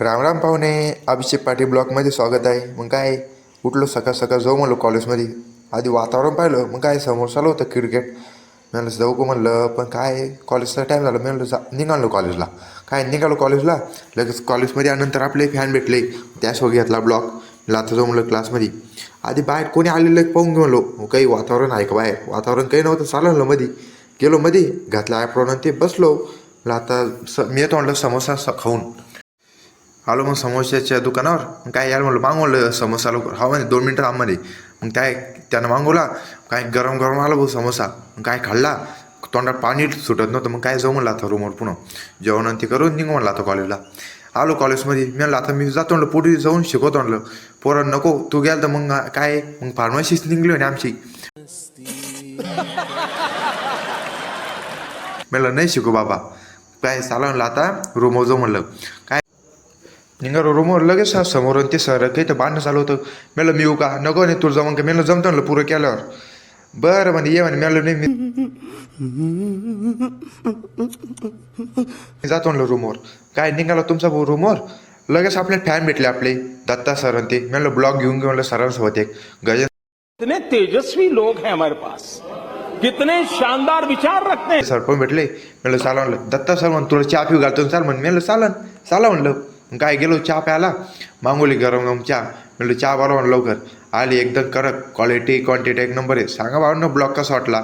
राम राम पाहुणे, अभिषेक पाटील ब्लॉकमध्ये स्वागत आहे. मग काय उठलो सकाळ सकाळ जाऊ म्हणलं कॉलेजमध्ये. आधी वातावरण पाहिलं, मग काय समोर चालू होतं क्रिकेट. म्हणलं जाऊ का म्हणलं, पण काय कॉलेजचा टाईम झाला. म्हणलं निघालो कॉलेजला. काय निघालो कॉलेजला, लगेच कॉलेजमध्ये आल्यानंतर आपले फॅन भेटले. त्यासोबत घेतला ब्लॉक. म्हणलं आता जाऊ म्हणलं क्लासमध्ये. आधी बाहेर कोणी आलेलं पाहून घेऊ म्हणलो, काही वातावरण आहे का बाहेर. वातावरण काही नव्हतं, चाललं मध्ये गेलो, मध्ये घातला ॲप्रॉन ते बसलो. म्हणलं आता मी येतो म्हणलं समोसा खाऊन. आलो मग समोश्याच्या दुकानावर. मग काय यार म्हणलं मागवलं समोसा लवकर. हा म्हणे 2 मिनटं आतमध्ये. मग काय त्यानं मागवला. काय गरम गरम आला भाऊ समोसा. मग काय खाल्ला, तोंडात पाणी सुटत नव्हतं. मग काय जाऊ म्हणलं आता रूमवर पुन्हा जेवण ते करून निघू म्हणलं आता कॉलेजला. आलो कॉलेजमध्ये. मी म्हणलं आता मी जातो म्हणलं पुढे जाऊन शिकवतो म्हणलं. पोरं नको तू गेल तर मग काय मग फार्मसीच निघली म्हणे आमची. म्हणलं नाही शिकू बाबा. काय चाला म्हणलं आता रूमवर जाऊ म्हणलं. काय निघालो रूमवर. लगेच समोर ते सर काही तर भांडणं चालू होतं. म्हणलं मी येऊ का, नको नाही तुला जमून का. म्हणलं जमतं म्हणलं पुरं केल्यावर. बरं म्हणे ये म्हणे. म्हणलं नाही मी जातो म्हणलं रूमवर. काय निघालो तुमचा भाऊ रूमवर. लगेच आपल्याला फॅन भेटले आपले दत्ता सर ते. म्हणलं ब्लॉग घेऊन घेऊन म्हणलं सरांसोबत एक गजन. कितने तेजस्वी लोग हैं हमारे पास, कितने शानदार विचार रखते हैं. सर पण भेटले. म्हणलं चाला म्हणलं. दत्ता सर म्हणून तुला चहा पिऊ घालतो चाल म्हणून. म्हणलं चालन चाला म्हणलं. काय गेलो चहा प्यायला. मागवली गरम गरम चहा. म्हणलं चहा बनवा लवकर. आली एकदम कडक, क्वालिटी क्वांटिटी एक नंबर आहे. सांगा भावांनो ब्लॉग कसा वाटला.